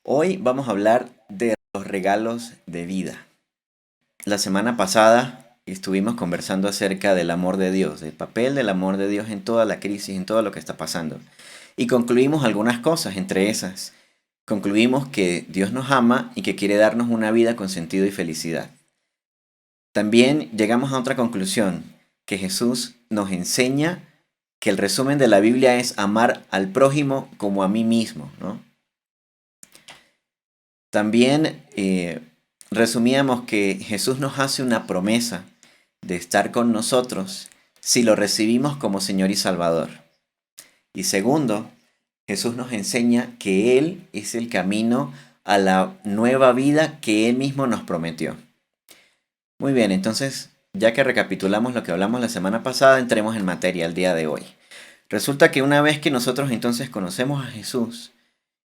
Hoy vamos a hablar de los regalos de vida. La semana pasada estuvimos conversando acerca del amor de Dios, del papel del amor de Dios en toda la crisis, en todo lo que está pasando. Y concluimos algunas cosas, entre esas. Concluimos que Dios nos ama y que quiere darnos una vida con sentido y felicidad. También llegamos a otra conclusión, que Jesús nos enseña que el resumen de la Biblia es amar al prójimo como a mí mismo, ¿no? También resumíamos que Jesús nos hace una promesa de estar con nosotros si lo recibimos como Señor y Salvador. Y segundo, Jesús nos enseña que Él es el camino a la nueva vida que Él mismo nos prometió. Muy bien, entonces, ya que recapitulamos lo que hablamos la semana pasada, entremos en materia el día de hoy. Resulta que una vez que nosotros entonces conocemos a Jesús,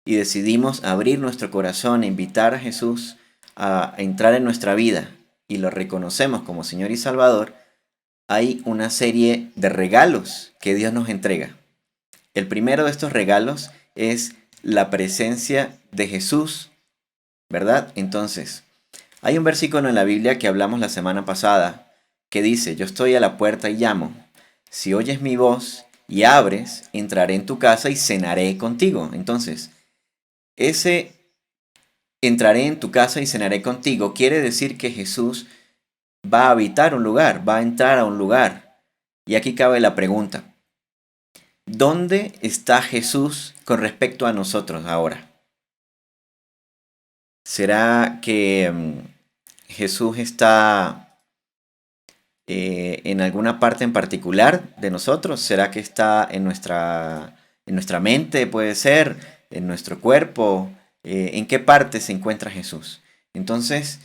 y decidimos abrir nuestro corazón e invitar a Jesús a entrar en nuestra vida y lo reconocemos como Señor y Salvador, hay una serie de regalos que Dios nos entrega. El primero de estos regalos es la presencia de Jesús, ¿verdad? Entonces, hay un versículo en la Biblia que hablamos la semana pasada que dice, yo estoy a la puerta y llamo. Si oyes mi voz y abres, entraré en tu casa y cenaré contigo. Entonces, ese entraré en tu casa y cenaré contigo quiere decir que Jesús va a habitar un lugar, va a entrar a un lugar. Y aquí cabe la pregunta, ¿dónde está Jesús con respecto a nosotros ahora? ¿Será que Jesús está en alguna parte en particular de nosotros? ¿Será que está en nuestra mente, puede ser, en nuestro cuerpo? ¿En qué parte se encuentra Jesús? Entonces,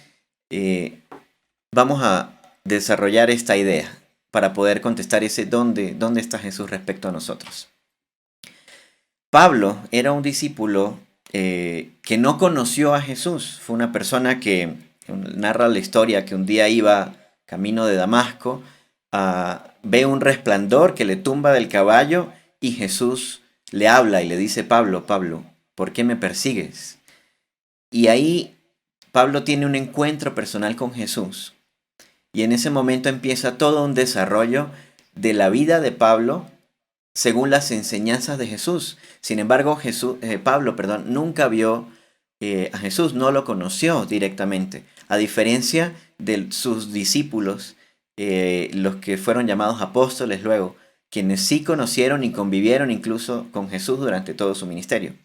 eh, vamos a desarrollar esta idea para poder contestar ese dónde está Jesús respecto a nosotros. Pablo era un discípulo que no conoció a Jesús. Fue una persona que narra la historia que un día iba camino de Damasco, ve un resplandor que le tumba del caballo y Jesús le habla y le dice, Pablo, Pablo, ¿por qué me persigues? Y ahí Pablo tiene un encuentro personal con Jesús. Y en ese momento empieza todo un desarrollo de la vida de Pablo según las enseñanzas de Jesús. Sin embargo, Pablo, nunca vio a Jesús, no lo conoció directamente, a diferencia de sus discípulos, los que fueron llamados apóstoles luego, quienes sí conocieron y convivieron incluso con Jesús durante todo su ministerio.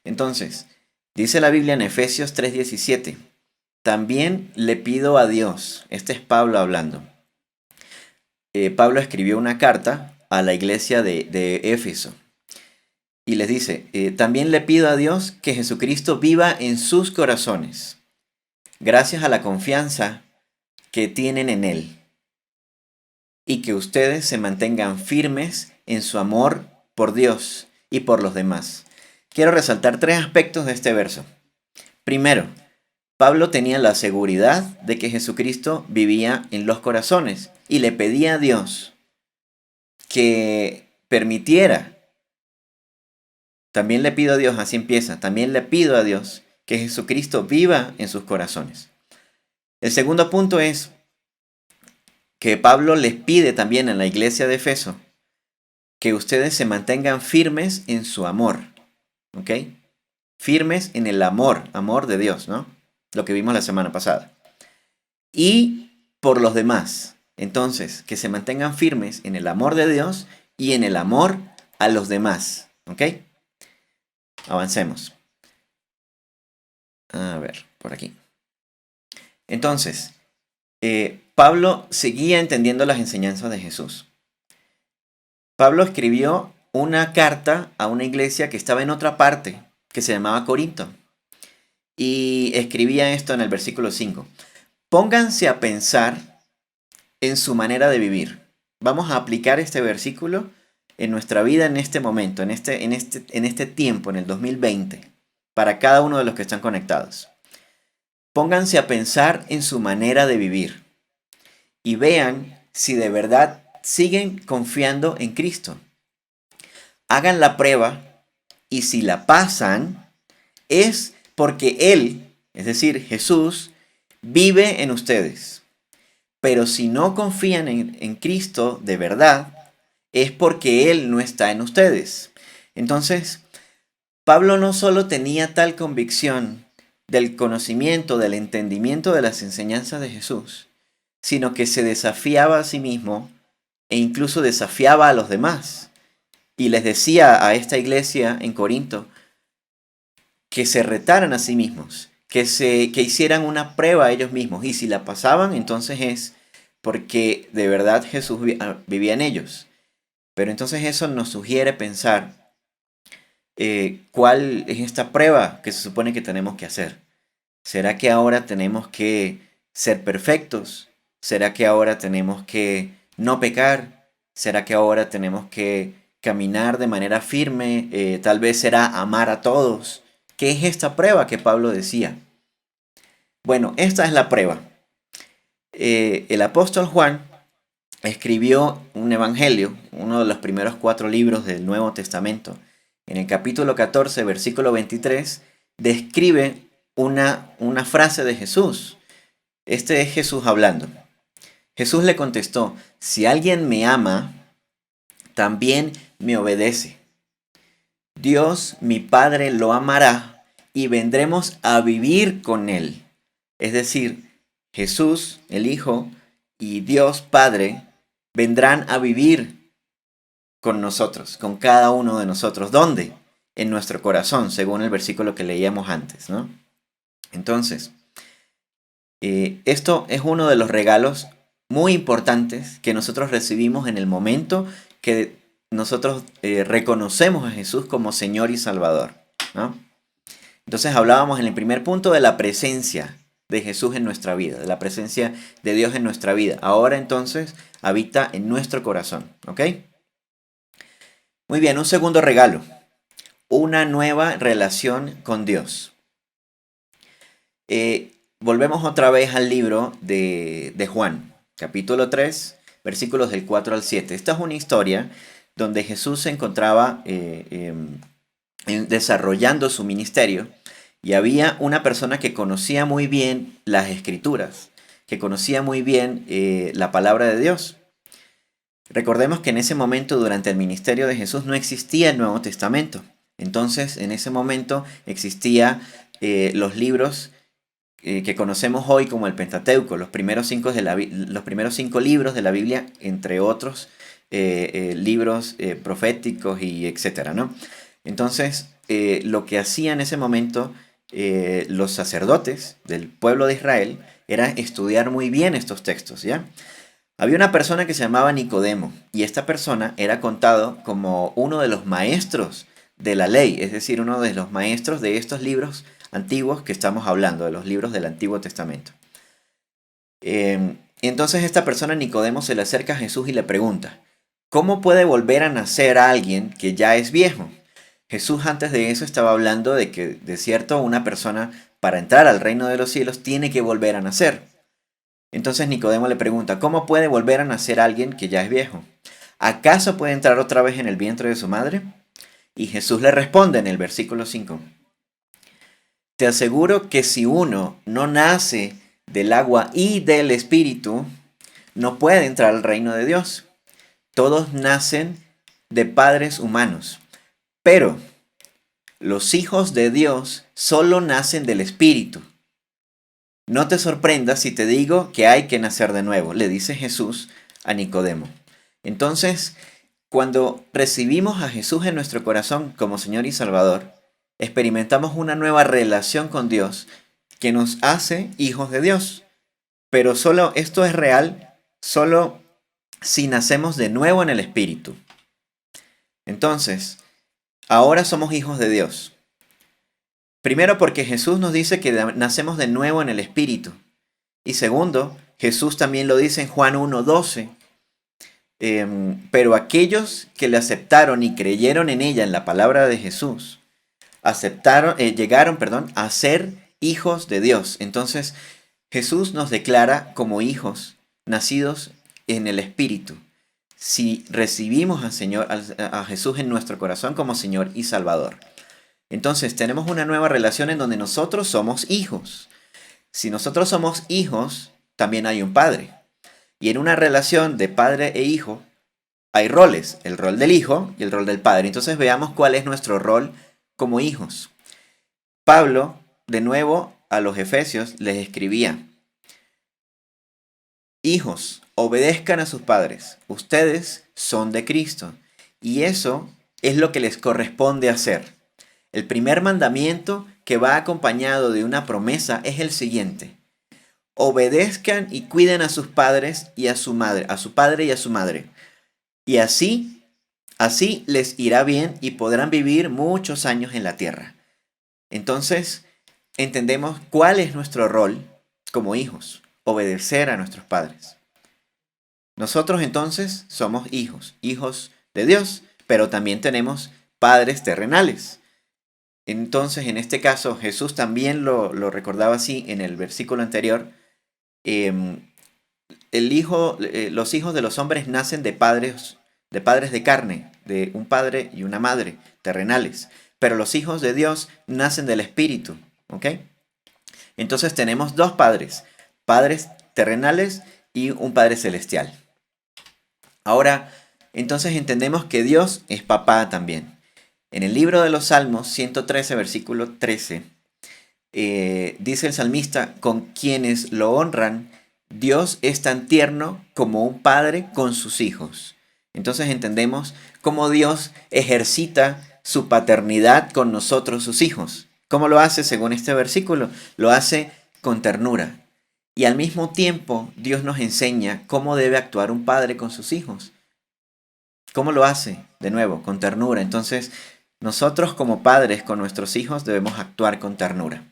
Entonces, dice la Biblia en Efesios 3:17, también le pido a Dios, este es Pablo hablando. Pablo escribió una carta a la iglesia de Éfeso y les dice, también le pido a Dios que Jesucristo viva en sus corazones, gracias a la confianza que tienen en Él, y que ustedes se mantengan firmes en su amor por Dios y por los demás. Quiero resaltar tres aspectos de este verso. Primero, Pablo tenía la seguridad de que Jesucristo vivía en los corazones y le pedía a Dios que permitiera, también le pido a Dios, así empieza, también le pido a Dios que Jesucristo viva en sus corazones. El segundo punto es que Pablo les pide también en la iglesia de Efeso que ustedes se mantengan firmes en su amor, ¿ok? Firmes en el amor de Dios, ¿no? Lo que vimos la semana pasada. Y por los demás. Entonces, que se mantengan firmes en el amor de Dios y en el amor a los demás. ¿Ok? Avancemos. A ver, por aquí. Entonces, Pablo seguía entendiendo las enseñanzas de Jesús. Pablo escribió una carta a una iglesia que estaba en otra parte, que se llamaba Corinto. Y escribía esto en el versículo 5. Pónganse a pensar en su manera de vivir. Vamos a aplicar este versículo en nuestra vida en este momento, en este tiempo, en el 2020, para cada uno de los que están conectados. Pónganse a pensar en su manera de vivir y vean si de verdad siguen confiando en Cristo. Hagan la prueba y si la pasan, es porque Él, es decir, Jesús, vive en ustedes. Pero si no confían en Cristo de verdad, es porque Él no está en ustedes. Entonces, Pablo no solo tenía tal convicción del conocimiento, del entendimiento de las enseñanzas de Jesús, sino que se desafiaba a sí mismo e incluso desafiaba a los demás. Y les decía a esta iglesia en Corinto que se retaran a sí mismos, que hicieran una prueba a ellos mismos. Y si la pasaban, entonces es porque de verdad Jesús vivía en ellos. Pero entonces eso nos sugiere pensar cuál es esta prueba que se supone que tenemos que hacer. ¿Será que ahora tenemos que ser perfectos? ¿Será que ahora tenemos que no pecar? ¿Será que ahora tenemos que caminar de manera firme? Tal vez será amar a todos. ¿Qué es esta prueba que Pablo decía? Bueno, esta es la prueba. El apóstol Juan escribió un evangelio, uno de los primeros 4 libros del Nuevo Testamento. En el capítulo 14, versículo 23, describe una frase de Jesús. Este es Jesús hablando. Jesús le contestó, si alguien me ama, también me obedece. Dios, mi Padre, lo amará y vendremos a vivir con él. Es decir, Jesús, el Hijo, y Dios Padre vendrán a vivir con nosotros, con cada uno de nosotros. ¿Dónde? En nuestro corazón, según el versículo que leíamos antes, ¿no? Entonces, esto es uno de los regalos muy importantes que nosotros recibimos en el momento que nosotros reconocemos a Jesús como Señor y Salvador, ¿no? Entonces hablábamos en el primer punto de la presencia de Jesús en nuestra vida, de la presencia de Dios en nuestra vida. Ahora entonces habita en nuestro corazón, ¿ok? Muy bien, un segundo regalo, una nueva relación con Dios. Volvemos otra vez al libro de Juan, capítulo 3, versículos del 4 al 7. Esta es una historia donde Jesús se encontraba desarrollando su ministerio y había una persona que conocía muy bien las escrituras, que conocía muy bien la palabra de Dios. Recordemos que en ese momento, durante el ministerio de Jesús, no existía el Nuevo Testamento. Entonces, en ese momento existían los libros que conocemos hoy como el Pentateuco, los primeros 5 libros de la Biblia, entre otros libros proféticos y etcétera, ¿no? Entonces, lo que hacía en ese momento los sacerdotes del pueblo de Israel era estudiar muy bien estos textos, ¿ya? Había una persona que se llamaba Nicodemo y esta persona era contado como uno de los maestros de la ley, es decir, uno de los maestros de estos libros antiguos que estamos hablando, de los libros del Antiguo Testamento. Entonces esta persona, Nicodemo, se le acerca a Jesús y le pregunta, ¿cómo puede volver a nacer a alguien que ya es viejo? Jesús antes de eso estaba hablando de que, de cierto, una persona para entrar al reino de los cielos tiene que volver a nacer. Entonces Nicodemo le pregunta, ¿cómo puede volver a nacer alguien que ya es viejo? ¿Acaso puede entrar otra vez en el vientre de su madre? Y Jesús le responde en el versículo 5, te aseguro que si uno no nace del agua y del espíritu, no puede entrar al reino de Dios. Todos nacen de padres humanos, pero los hijos de Dios solo nacen del espíritu. No te sorprendas si te digo que hay que nacer de nuevo, le dice Jesús a Nicodemo. Entonces, cuando recibimos a Jesús en nuestro corazón como Señor y Salvador, experimentamos una nueva relación con Dios que nos hace hijos de Dios. Pero solo esto es real solo si nacemos de nuevo en el Espíritu. Entonces, ahora somos hijos de Dios. Primero porque Jesús nos dice que nacemos de nuevo en el Espíritu. Y segundo, Jesús también lo dice en Juan 1:12. Pero aquellos que le aceptaron y creyeron en ella, en la palabra de Jesús, llegaron a ser hijos de Dios. Entonces, Jesús nos declara como hijos nacidos en el Espíritu. Si recibimos a Jesús en nuestro corazón como Señor y Salvador. Entonces tenemos una nueva relación en donde nosotros somos hijos. Si nosotros somos hijos, también hay un padre. Y en una relación de padre e hijo hay roles, el rol del hijo y el rol del padre. Entonces veamos cuál es nuestro rol como hijos. Pablo, de nuevo, a los Efesios les escribía: hijos, obedezcan a sus padres. Ustedes son de Cristo. Y eso es lo que les corresponde hacer. El primer mandamiento, que va acompañado de una promesa, es el siguiente: obedezcan y cuiden a sus padres y a su madre, a su padre y a su madre. Y así les irá bien y podrán vivir muchos años en la tierra. Entonces, entendemos cuál es nuestro rol como hijos: obedecer a nuestros padres. Nosotros entonces somos hijos, hijos de Dios, pero también tenemos padres terrenales. Entonces, en este caso, Jesús también lo recordaba así en el versículo anterior. Em, los hijos de los hombres nacen de padres de carne, de un padre y una madre, terrenales. Pero los hijos de Dios nacen del Espíritu, ¿ok? Entonces tenemos dos padres, padres terrenales y un Padre celestial. Ahora, entonces entendemos que Dios es papá también. En el libro de los Salmos 113, versículo 13, dice el salmista: con quienes lo honran, Dios es tan tierno como un padre con sus hijos. Entonces entendemos cómo Dios ejercita su paternidad con nosotros, sus hijos. ¿Cómo lo hace según este versículo? Lo hace con ternura. Y al mismo tiempo, Dios nos enseña cómo debe actuar un padre con sus hijos. ¿Cómo lo hace? De nuevo, con ternura. Entonces, nosotros como padres con nuestros hijos debemos actuar con ternura.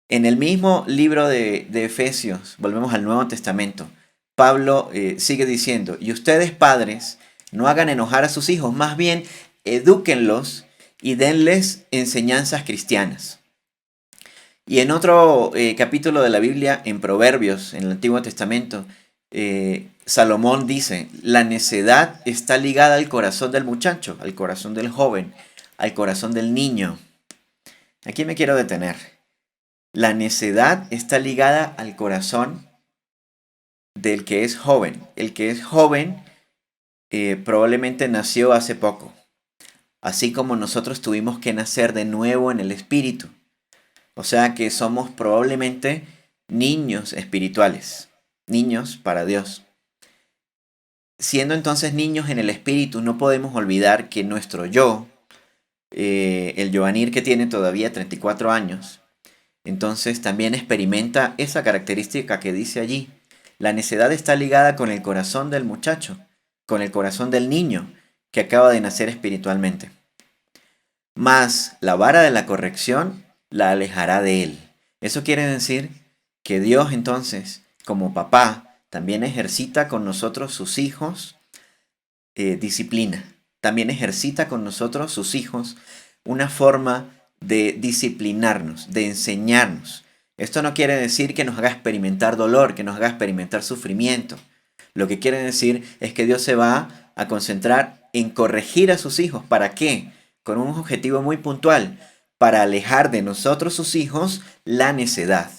En el mismo libro de Efesios, volvemos al Nuevo Testamento, Pablo sigue diciendo: y ustedes padres, no hagan enojar a sus hijos, más bien edúquenlos y denles enseñanzas cristianas. Y en otro capítulo de la Biblia, en Proverbios, en el Antiguo Testamento, Salomón dice: la necedad está ligada al corazón del muchacho, al corazón del joven, al corazón del niño. Aquí me quiero detener. La necedad está ligada al corazón del que es joven. El que es joven probablemente nació hace poco, así como nosotros tuvimos que nacer de nuevo en el Espíritu. O sea que somos probablemente niños espirituales, niños para Dios. Siendo entonces niños en el Espíritu, no podemos olvidar que nuestro yo, el Yoanir que tiene todavía 34 años, entonces también experimenta esa característica que dice allí. La necedad está ligada con el corazón del muchacho, con el corazón del niño que acaba de nacer espiritualmente. Mas la vara de la corrección la alejará de él. Eso quiere decir que Dios entonces, como papá, también ejercita con nosotros sus hijos disciplina. También ejercita con nosotros sus hijos una forma de disciplinarnos, de enseñarnos. Esto no quiere decir que nos haga experimentar dolor, que nos haga experimentar sufrimiento. Lo que quiere decir es que Dios se va a concentrar en corregir a sus hijos. ¿Para qué? Con un objetivo muy puntual: para alejar de nosotros, sus hijos, la necedad.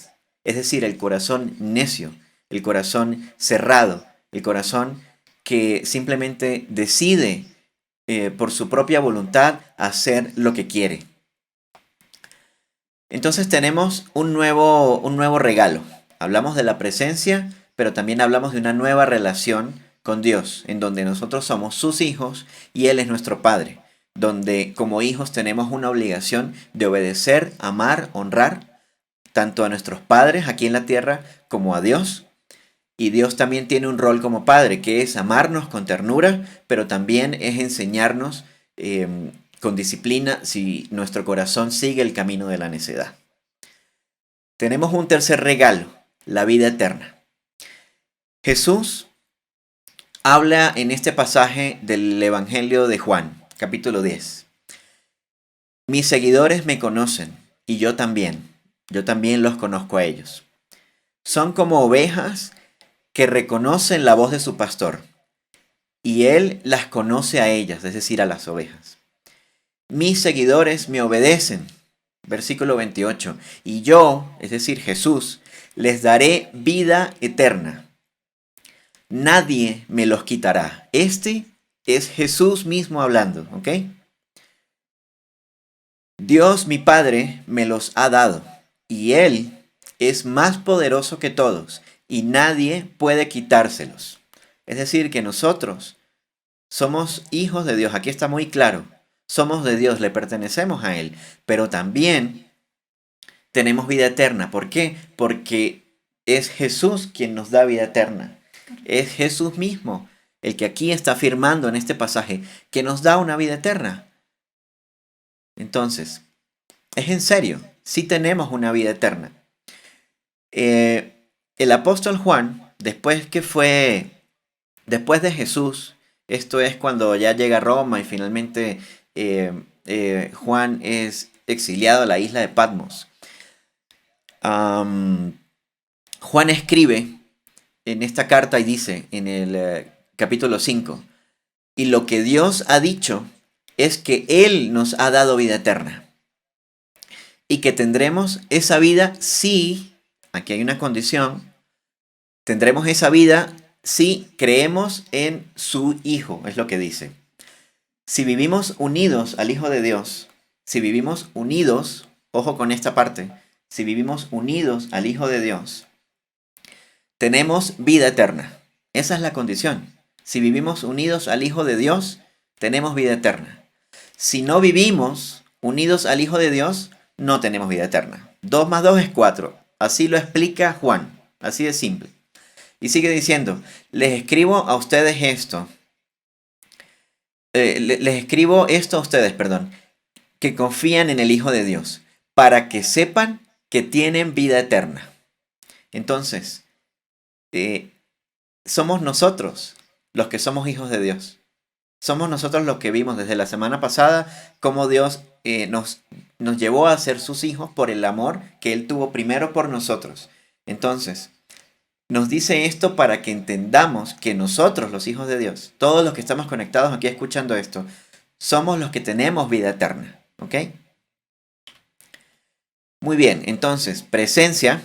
Es decir, el corazón necio, el corazón cerrado, el corazón que simplemente decide por su propia voluntad hacer lo que quiere. Entonces tenemos un nuevo regalo. Hablamos de la presencia, pero también hablamos de una nueva relación con Dios, en donde nosotros somos sus hijos y Él es nuestro Padre, donde como hijos tenemos una obligación de obedecer, amar, honrar tanto a nuestros padres aquí en la tierra como a Dios. Y Dios también tiene un rol como Padre, que es amarnos con ternura, pero también es enseñarnos con disciplina si nuestro corazón sigue el camino de la necedad. Tenemos un tercer regalo: la vida eterna. Jesús habla en este pasaje del Evangelio de Juan, capítulo 10. Mis seguidores me conocen y yo también los conozco a ellos. Son como ovejas que reconocen la voz de su pastor, y él las conoce a ellas, es decir, a las ovejas. mis seguidores me obedecen. Versículo 28. Y yo, es decir, Jesús, les daré vida eterna. Nadie me los quitará. Este es Jesús mismo hablando, ¿ok? Dios mi Padre me los ha dado, y Él es más poderoso que todos, y nadie puede quitárselos. Es decir, que nosotros somos hijos de Dios. Aquí está muy claro. Somos de Dios, le pertenecemos a Él, pero también tenemos vida eterna. ¿Por qué? Porque es Jesús quien nos da vida eterna. Es Jesús mismo el que aquí está afirmando en este pasaje que nos da una vida eterna. Entonces, es en serio, sí tenemos una vida eterna. El apóstol Juan, después de Jesús, esto es cuando ya llega a Roma y finalmente Juan es exiliado a la isla de Patmos. Juan escribe en esta carta y dice en el capítulo 5, y lo que Dios ha dicho es que Él nos ha dado vida eterna y que tendremos esa vida si, aquí hay una condición, tendremos esa vida si creemos en su Hijo, es lo que dice. Si vivimos unidos al Hijo de Dios, si vivimos unidos, ojo con esta parte, si vivimos unidos al Hijo de Dios, tenemos vida eterna. Esa es la condición. Si vivimos unidos al Hijo de Dios, tenemos vida eterna. Si no vivimos unidos al Hijo de Dios, no tenemos vida eterna. 2 más 2 es 4. Así lo explica Juan. Así de simple. Y sigue diciendo, les escribo a ustedes esto. Les escribo esto a ustedes, que confían en el Hijo de Dios, para que sepan que tienen vida eterna. Entonces, somos nosotros los que somos hijos de Dios. Somos nosotros los que vimos desde la semana pasada cómo Dios nos llevó a ser sus hijos por el amor que Él tuvo primero por nosotros. Entonces, nos dice esto para que entendamos que nosotros, los hijos de Dios, todos los que estamos conectados aquí escuchando esto, somos los que tenemos vida eterna. ¿Ok? Muy bien, entonces, presencia,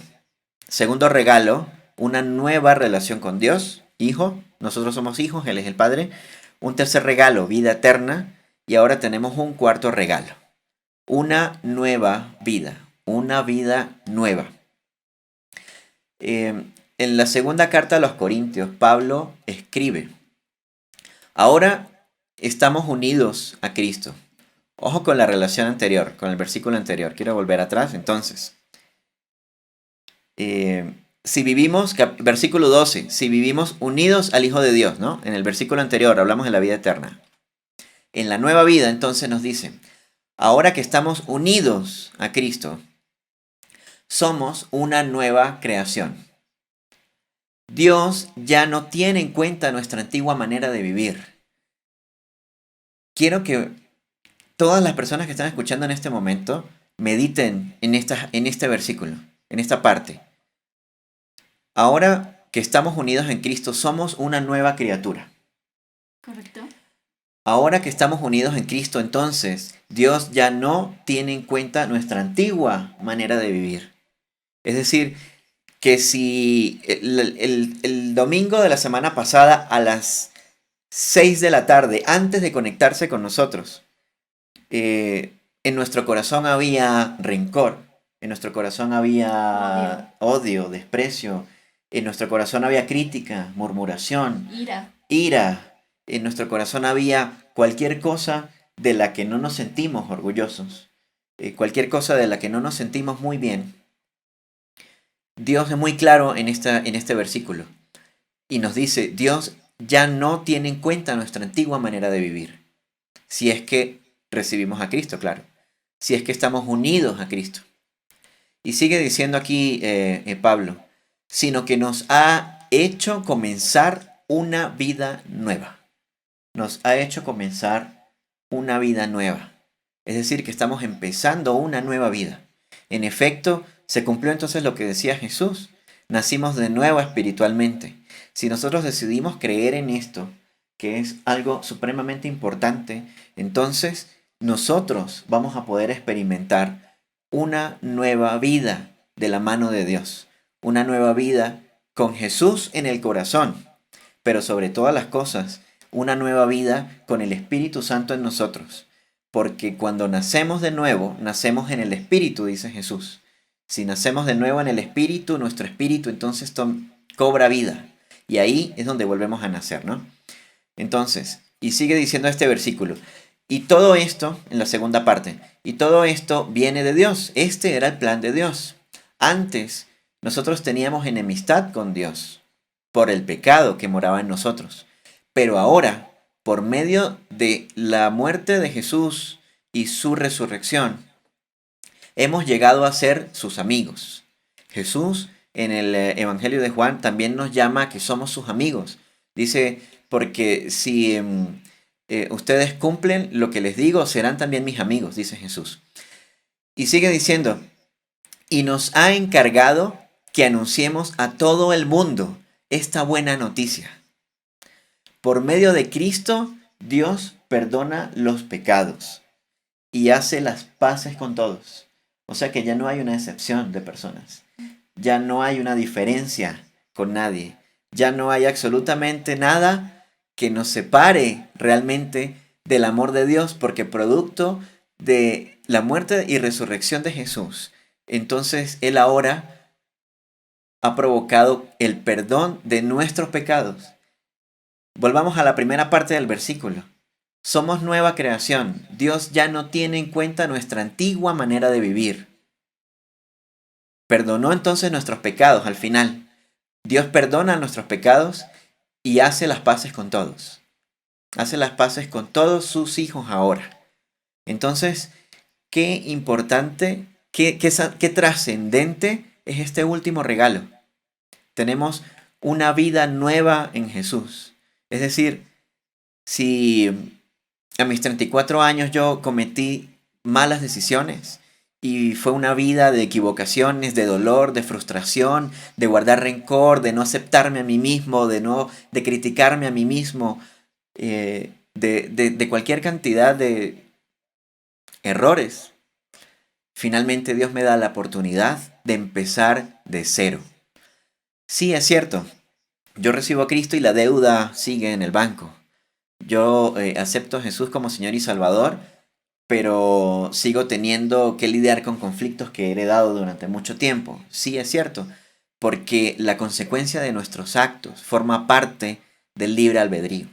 segundo regalo, una nueva relación con Dios, hijo, nosotros somos hijos, Él es el Padre. Un tercer regalo, vida eterna. Y ahora tenemos un cuarto regalo, una nueva vida, una vida nueva. En la segunda carta a los Corintios, Pablo escribe, ahora estamos unidos a Cristo. Ojo con la relación anterior, con el versículo anterior. Quiero volver atrás, entonces. Si vivimos, versículo 12, si vivimos unidos al Hijo de Dios, ¿no? En el versículo anterior hablamos de la vida eterna. En la nueva vida, entonces nos dice, ahora que estamos unidos a Cristo, somos una nueva creación. Dios ya no tiene en cuenta nuestra antigua manera de vivir. Quiero que todas las personas que están escuchando en este momento mediten en este versículo, en esta parte. Ahora que estamos unidos en Cristo, somos una nueva criatura. Correcto. Ahora que estamos unidos en Cristo, entonces, Dios ya no tiene en cuenta nuestra antigua manera de vivir. Es decir, que si el domingo de la semana pasada a las 6 de la tarde, antes de conectarse con nosotros, en nuestro corazón había rencor, en nuestro corazón había odio, desprecio, en nuestro corazón había crítica, murmuración, ira, en nuestro corazón había cualquier cosa de la que no nos sentimos orgullosos, cualquier cosa de la que no nos sentimos muy bien. Dios es muy claro en este versículo y nos dice, Dios ya no tiene en cuenta nuestra antigua manera de vivir, si es que recibimos a Cristo, claro, si es que estamos unidos a Cristo. Y sigue diciendo aquí Pablo, sino que nos ha hecho comenzar una vida nueva. Nos ha hecho comenzar una vida nueva. Es decir, que estamos empezando una nueva vida. En efecto, se cumplió entonces lo que decía Jesús. Nacimos de nuevo espiritualmente. Si nosotros decidimos creer en esto, que es algo supremamente importante, entonces nosotros vamos a poder experimentar una nueva vida de la mano de Dios, una nueva vida con Jesús en el corazón, pero sobre todas las cosas, una nueva vida con el Espíritu Santo en nosotros. Porque cuando nacemos de nuevo, nacemos en el Espíritu, dice Jesús. Si nacemos de nuevo en el Espíritu, nuestro Espíritu entonces cobra vida. Y ahí es donde volvemos a nacer, ¿no? Entonces, y sigue diciendo este versículo. Y todo esto, en la segunda parte, y todo esto viene de Dios. Este era el plan de Dios. Antes, nosotros teníamos enemistad con Dios por el pecado que moraba en nosotros. Pero ahora, por medio de la muerte de Jesús y su resurrección, hemos llegado a ser sus amigos. Jesús en el Evangelio de Juan también nos llama a que somos sus amigos. Dice, porque si ustedes cumplen lo que les digo, serán también mis amigos, dice Jesús. Y sigue diciendo, y nos ha encargado que anunciemos a todo el mundo esta buena noticia. Por medio de Cristo, Dios perdona los pecados y hace las paces con todos. O sea que ya no hay una excepción de personas. Ya no hay una diferencia con nadie. Ya no hay absolutamente nada que nos separe realmente del amor de Dios, porque producto de la muerte y resurrección de Jesús, entonces Él ahora ha provocado el perdón de nuestros pecados. Volvamos a la primera parte del versículo. Somos nueva creación. Dios ya no tiene en cuenta nuestra antigua manera de vivir. Perdonó entonces nuestros pecados al final. Dios perdona nuestros pecados y hace las paces con todos. Hace las paces con todos sus hijos ahora. Entonces, qué importante, qué trascendente es este último regalo. Tenemos una vida nueva en Jesús. Es decir, si a mis 34 años yo cometí malas decisiones y fue una vida de equivocaciones, de dolor, de frustración, de guardar rencor, de no aceptarme a mí mismo, de criticarme a mí mismo, de cualquier cantidad de errores. Finalmente Dios me da la oportunidad de empezar de cero. Sí, es cierto, yo recibo a Cristo y la deuda sigue en el banco. Yo acepto a Jesús como Señor y Salvador, pero sigo teniendo que lidiar con conflictos que he heredado durante mucho tiempo. Sí, es cierto, porque la consecuencia de nuestros actos forma parte del libre albedrío.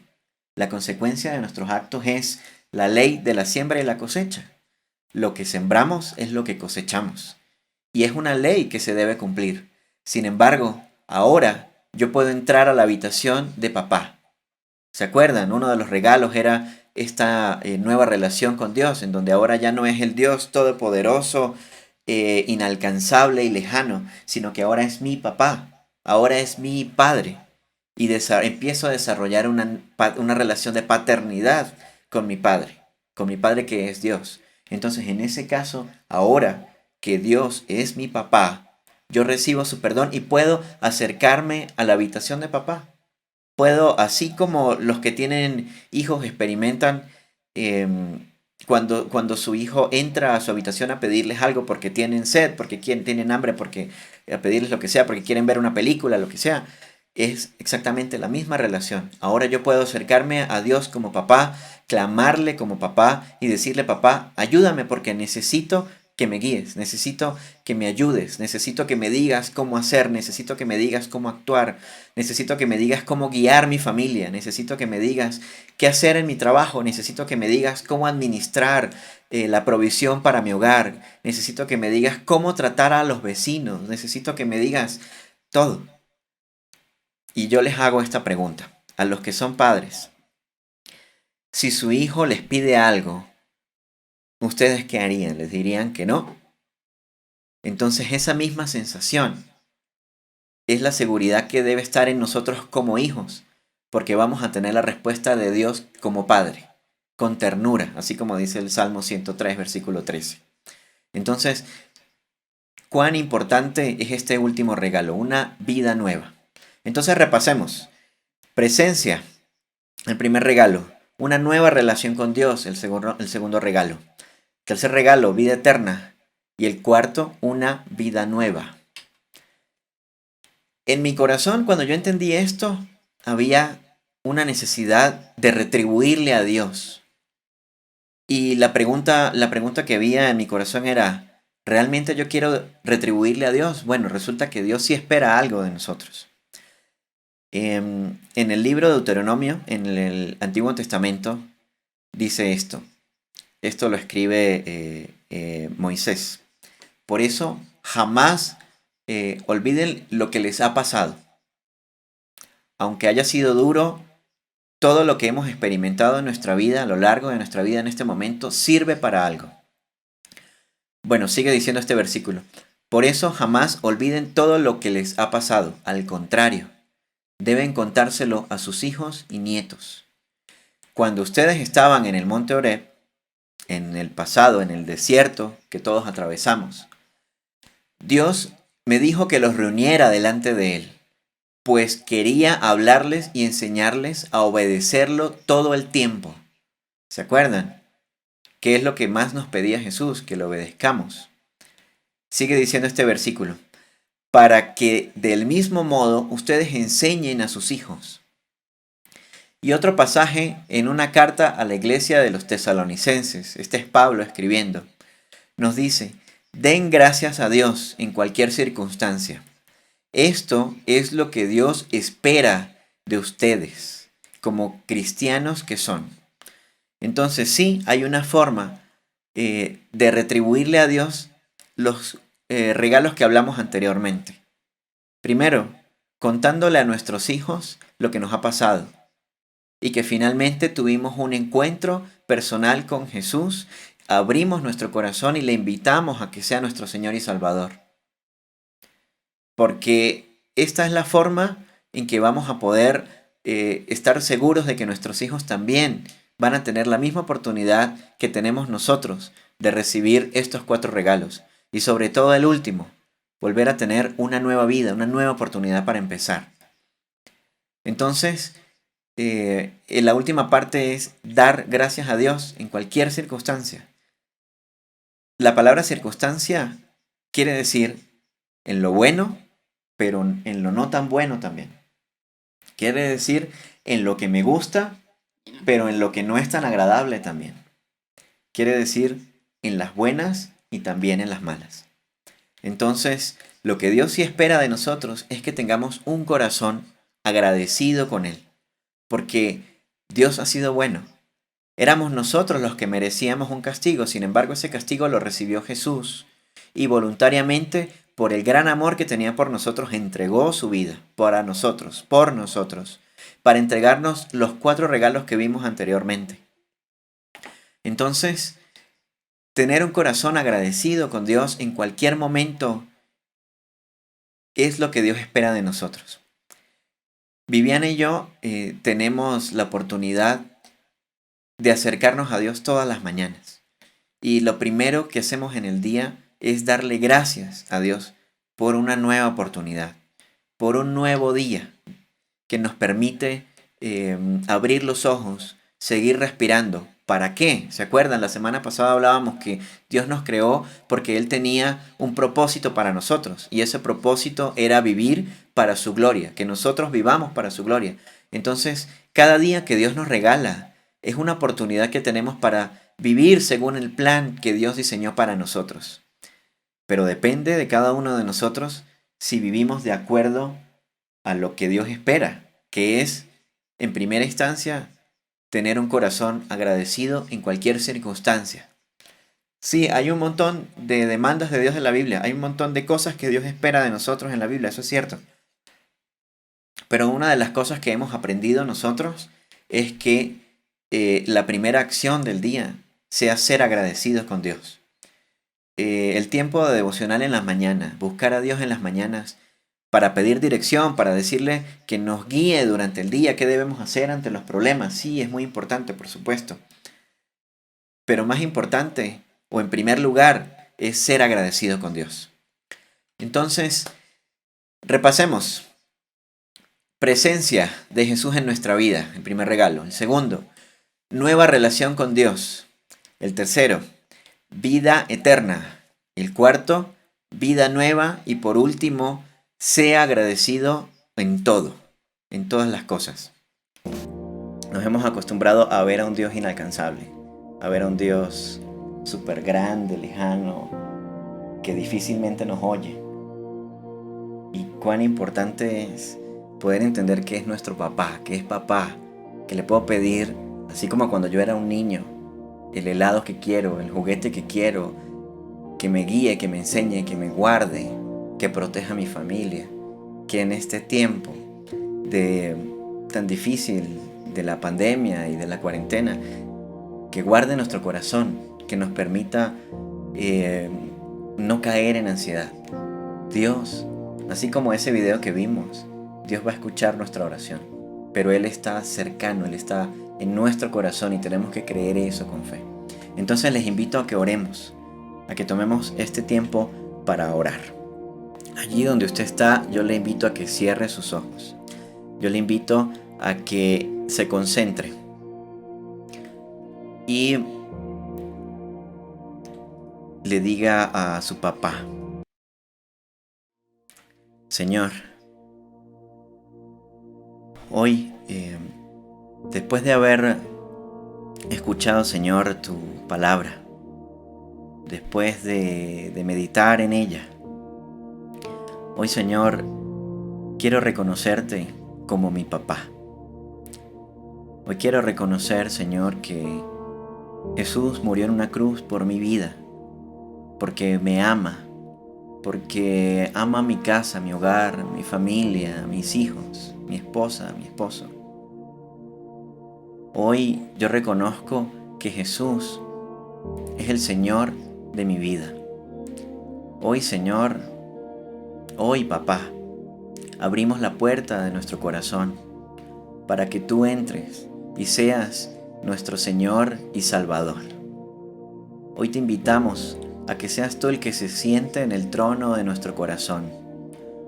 La consecuencia de nuestros actos es la ley de la siembra y la cosecha. Lo que sembramos es lo que cosechamos. Y es una ley que se debe cumplir. Sin embargo, ahora yo puedo entrar a la habitación de papá. ¿Se acuerdan? Uno de los regalos era esta nueva relación con Dios, en donde ahora ya no es el Dios todopoderoso, inalcanzable y lejano, sino que ahora es mi papá, ahora es mi padre. Y empiezo a desarrollar una relación de paternidad con mi padre que es Dios. Entonces, en ese caso, ahora que Dios es mi papá, yo recibo su perdón y puedo acercarme a la habitación de papá. Puedo, así como los que tienen hijos experimentan cuando su hijo entra a su habitación a pedirles algo porque tienen sed, porque tienen hambre, porque a pedirles lo que sea, porque quieren ver una película, lo que sea, es exactamente la misma relación. Ahora yo puedo acercarme a Dios como papá, clamarle como papá y decirle, papá, ayúdame porque necesito que me guíes, necesito que me ayudes, necesito que me digas cómo hacer, necesito que me digas cómo actuar, necesito que me digas cómo guiar mi familia, necesito que me digas qué hacer en mi trabajo, necesito que me digas cómo administrar la provisión para mi hogar, necesito que me digas cómo tratar a los vecinos, necesito que me digas todo. Y yo les hago esta pregunta a los que son padres. Si su hijo les pide algo, ¿ustedes qué harían? ¿Les dirían que no? Entonces esa misma sensación es la seguridad que debe estar en nosotros como hijos, porque vamos a tener la respuesta de Dios como Padre, con ternura, así como dice el Salmo 103, versículo 13. Entonces, ¿cuán importante es este último regalo? Una vida nueva. Entonces repasemos. Presencia, el primer regalo. una nueva relación con Dios, el segundo regalo. Tercer regalo, vida eterna. Y el cuarto, una vida nueva. En mi corazón, cuando yo entendí esto, había una necesidad de retribuirle a Dios. Y la pregunta que había en mi corazón era, ¿realmente yo quiero retribuirle a Dios? Bueno, resulta que Dios sí espera algo de nosotros. En el libro de Deuteronomio, en el Antiguo Testamento, dice esto. Esto lo escribe Moisés. Por eso, jamás olviden lo que les ha pasado. Aunque haya sido duro, todo lo que hemos experimentado en nuestra vida, a lo largo de nuestra vida en este momento, sirve para algo. Bueno, sigue diciendo este versículo. Por eso jamás olviden todo lo que les ha pasado. Al contrario, deben contárselo a sus hijos y nietos. Cuando ustedes estaban en el monte Oreb, en el pasado, en el desierto que todos atravesamos, Dios me dijo que los reuniera delante de Él, pues quería hablarles y enseñarles a obedecerlo todo el tiempo. ¿Se acuerdan? ¿Qué es lo que más nos pedía Jesús? Que lo obedezcamos. Sigue diciendo este versículo. Para que del mismo modo ustedes enseñen a sus hijos. Y otro pasaje en una carta a la iglesia de los tesalonicenses, este es Pablo escribiendo, nos dice, den gracias a Dios en cualquier circunstancia. Esto es lo que Dios espera de ustedes, como cristianos que son. Entonces sí, hay una forma de retribuirle a Dios los regalos que hablamos anteriormente. Primero, contándole a nuestros hijos lo que nos ha pasado y que finalmente tuvimos un encuentro personal con Jesús, abrimos nuestro corazón y le invitamos a que sea nuestro Señor y Salvador. Porque esta es la forma en que vamos a poder estar seguros de que nuestros hijos también van a tener la misma oportunidad que tenemos nosotros de recibir estos 4 regalos. Y sobre todo el último, volver a tener una nueva vida, una nueva oportunidad para empezar. Entonces, la última parte es dar gracias a Dios en cualquier circunstancia. La palabra circunstancia quiere decir en lo bueno, pero en lo no tan bueno también. Quiere decir en lo que me gusta, pero en lo que no es tan agradable también. Quiere decir en las buenas y también en las malas. Entonces, lo que Dios sí espera de nosotros es que tengamos un corazón agradecido con Él, porque Dios ha sido bueno. Éramos nosotros los que merecíamos un castigo, sin embargo ese castigo lo recibió Jesús y voluntariamente, por el gran amor que tenía por nosotros, entregó su vida para nosotros, por nosotros, para entregarnos los 4 regalos que vimos anteriormente. Entonces, tener un corazón agradecido con Dios en cualquier momento es lo que Dios espera de nosotros. Viviana y yo tenemos la oportunidad de acercarnos a Dios todas las mañanas. Y lo primero que hacemos en el día es darle gracias a Dios por una nueva oportunidad, por un nuevo día que nos permite abrir los ojos, seguir respirando. ¿Para qué? ¿Se acuerdan? La semana pasada hablábamos que Dios nos creó porque Él tenía un propósito para nosotros y ese propósito era vivir para su gloria, que nosotros vivamos para su gloria. Entonces, cada día que Dios nos regala es una oportunidad que tenemos para vivir según el plan que Dios diseñó para nosotros. Pero depende de cada uno de nosotros si vivimos de acuerdo a lo que Dios espera, que es, en primera instancia, tener un corazón agradecido en cualquier circunstancia. Sí, hay un montón de demandas de Dios en la Biblia, hay un montón de cosas que Dios espera de nosotros en la Biblia, eso es cierto. Pero una de las cosas que hemos aprendido nosotros es que la primera acción del día sea ser agradecidos con Dios. El tiempo de devocional en las mañanas, buscar a Dios en las mañanas para pedir dirección, para decirle que nos guíe durante el día, qué debemos hacer ante los problemas. Sí, es muy importante, por supuesto. Pero más importante, o en primer lugar, es ser agradecido con Dios. Entonces, repasemos. Presencia de Jesús en nuestra vida, el primer regalo. El segundo, nueva relación con Dios. El tercero, vida eterna. El cuarto, vida nueva. Y por último, sea agradecido en todo, en todas las cosas. Nos hemos acostumbrado a ver a un Dios inalcanzable, a ver a un Dios súper grande, lejano, que difícilmente nos oye. Y cuán importante es poder entender que es nuestro papá, que es papá, que le puedo pedir, así como cuando yo era un niño, el helado que quiero, el juguete que quiero, que me guíe, que me enseñe, que me guarde, que proteja a mi familia, que en este tiempo tan difícil de la pandemia y de la cuarentena, que guarde nuestro corazón, que nos permita no caer en ansiedad. Dios, así como ese video que vimos, Dios va a escuchar nuestra oración, pero Él está cercano, Él está en nuestro corazón y tenemos que creer eso con fe. Entonces les invito a que oremos, a que tomemos este tiempo para orar. Allí donde usted está, yo le invito a que cierre sus ojos. Yo le invito a que se concentre y le diga a su papá: Señor, hoy, después de haber escuchado, Señor, tu palabra, después de meditar en ella, hoy, Señor, quiero reconocerte como mi papá. Hoy quiero reconocer, Señor, que Jesús murió en una cruz por mi vida, porque me ama, porque ama mi casa, mi hogar, mi familia, mis hijos, mi esposa, mi esposo. Hoy yo reconozco que Jesús es el Señor de mi vida. Hoy, Señor, hoy, papá, abrimos la puerta de nuestro corazón para que tú entres y seas nuestro Señor y Salvador. Hoy te invitamos a que seas tú el que se siente en el trono de nuestro corazón.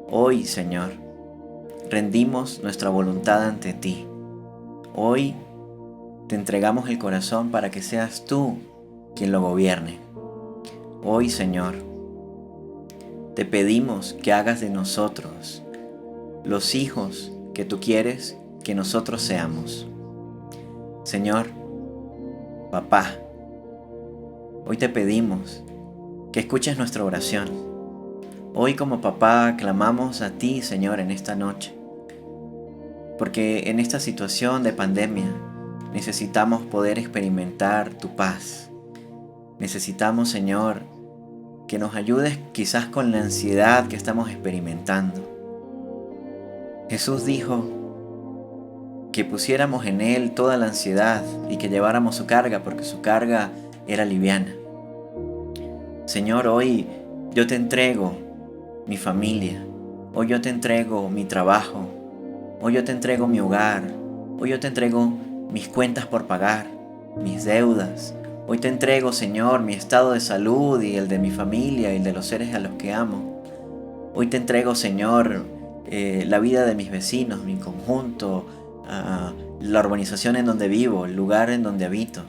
Hoy, Señor, rendimos nuestra voluntad ante ti. Hoy te entregamos el corazón para que seas tú quien lo gobierne. Hoy, Señor, te pedimos que hagas de nosotros los hijos que tú quieres que nosotros seamos. Señor, papá, hoy te pedimos que escuches nuestra oración. Hoy como papá clamamos a ti, Señor, en esta noche, porque en esta situación de pandemia necesitamos poder experimentar tu paz. Necesitamos, Señor, que nos ayudes quizás con la ansiedad que estamos experimentando. Jesús dijo que pusiéramos en Él toda la ansiedad y que lleváramos su carga, porque su carga era liviana. Señor, hoy yo te entrego mi familia, hoy yo te entrego mi trabajo, hoy yo te entrego mi hogar, hoy yo te entrego mis cuentas por pagar, mis deudas. Hoy te entrego, Señor, mi estado de salud y el de mi familia y el de los seres a los que amo. Hoy te entrego, Señor, la vida de mis vecinos, mi conjunto, la urbanización en donde vivo, el lugar en donde habito.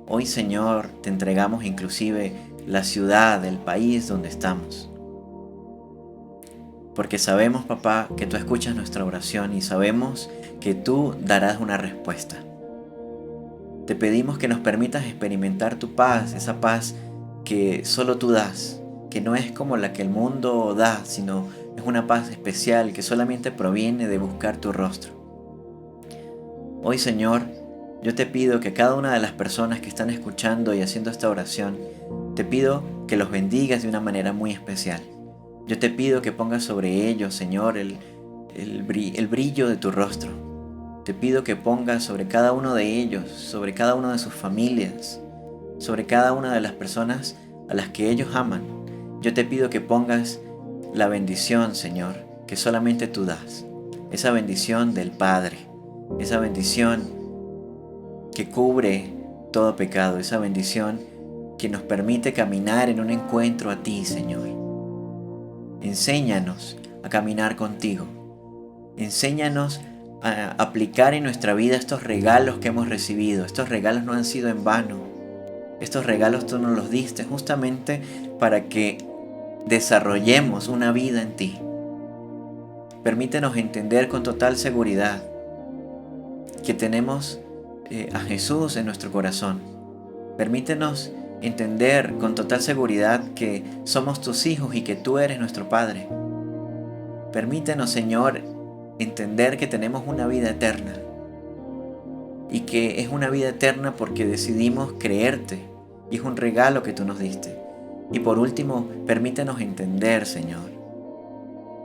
Hoy, Señor, te entregamos inclusive la ciudad, el país donde estamos. Porque sabemos, papá, que tú escuchas nuestra oración y sabemos que tú darás una respuesta. Te pedimos que nos permitas experimentar tu paz, esa paz que solo tú das, que no es como la que el mundo da, sino es una paz especial que solamente proviene de buscar tu rostro. Hoy, Señor, yo te pido que cada una de las personas que están escuchando y haciendo esta oración, te pido que los bendigas de una manera muy especial. Yo te pido que pongas sobre ellos, Señor, el brillo de tu rostro. Te pido que pongas sobre cada uno de ellos, sobre cada una de sus familias, sobre cada una de las personas a las que ellos aman. Yo te pido que pongas la bendición, Señor, que solamente tú das. Esa bendición del Padre, esa bendición que cubre todo pecado, esa bendición que nos permite caminar en un encuentro a ti, Señor. Enséñanos a caminar contigo. Enséñanos aplicar en nuestra vida estos regalos que hemos recibido. Estos regalos no han sido en vano. Estos regalos tú nos los diste justamente para que desarrollemos una vida en ti. Permítenos entender con total seguridad que tenemos a Jesús en nuestro corazón. Permítenos entender con total seguridad que somos tus hijos y que tú eres nuestro Padre. Permítenos, Señor, entender que tenemos una vida eterna y que es una vida eterna porque decidimos creerte y es un regalo que tú nos diste. Y por último, permítenos entender, Señor,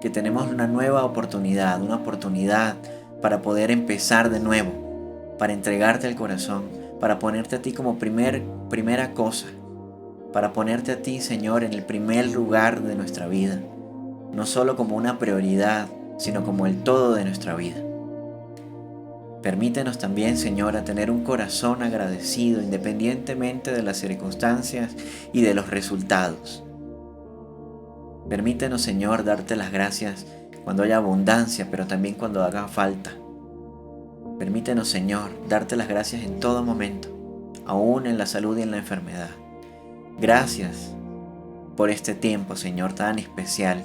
que tenemos una nueva oportunidad, una oportunidad para poder empezar de nuevo, para entregarte el corazón, para ponerte a ti como primera cosa, para ponerte a ti, Señor, en el primer lugar de nuestra vida, no solo como una prioridad, sino como el todo de nuestra vida. Permítenos también, Señor, a tener un corazón agradecido independientemente de las circunstancias y de los resultados. Permítenos, Señor, darte las gracias cuando haya abundancia, pero también cuando haga falta. Permítenos, Señor, darte las gracias en todo momento, aún en la salud y en la enfermedad. Gracias por este tiempo, Señor, tan especial.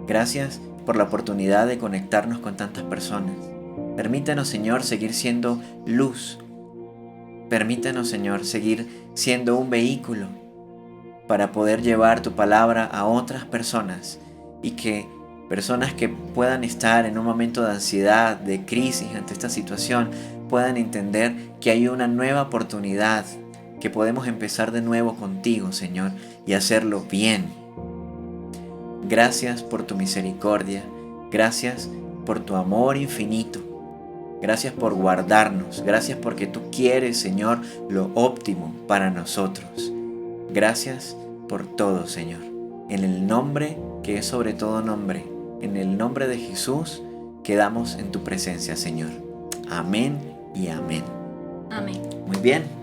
Gracias por la oportunidad de conectarnos con tantas personas. Permítenos, Señor, seguir siendo luz. Permítenos, Señor, seguir siendo un vehículo para poder llevar tu palabra a otras personas y que personas que puedan estar en un momento de ansiedad, de crisis ante esta situación, puedan entender que hay una nueva oportunidad, que podemos empezar de nuevo contigo, Señor, y hacerlo bien. Gracias por tu misericordia, gracias por tu amor infinito, gracias por guardarnos, gracias porque tú quieres, Señor, lo óptimo para nosotros. Gracias por todo, Señor. En el nombre que es sobre todo nombre, en el nombre de Jesús, quedamos en tu presencia, Señor. Amén y amén. Amén. Muy bien.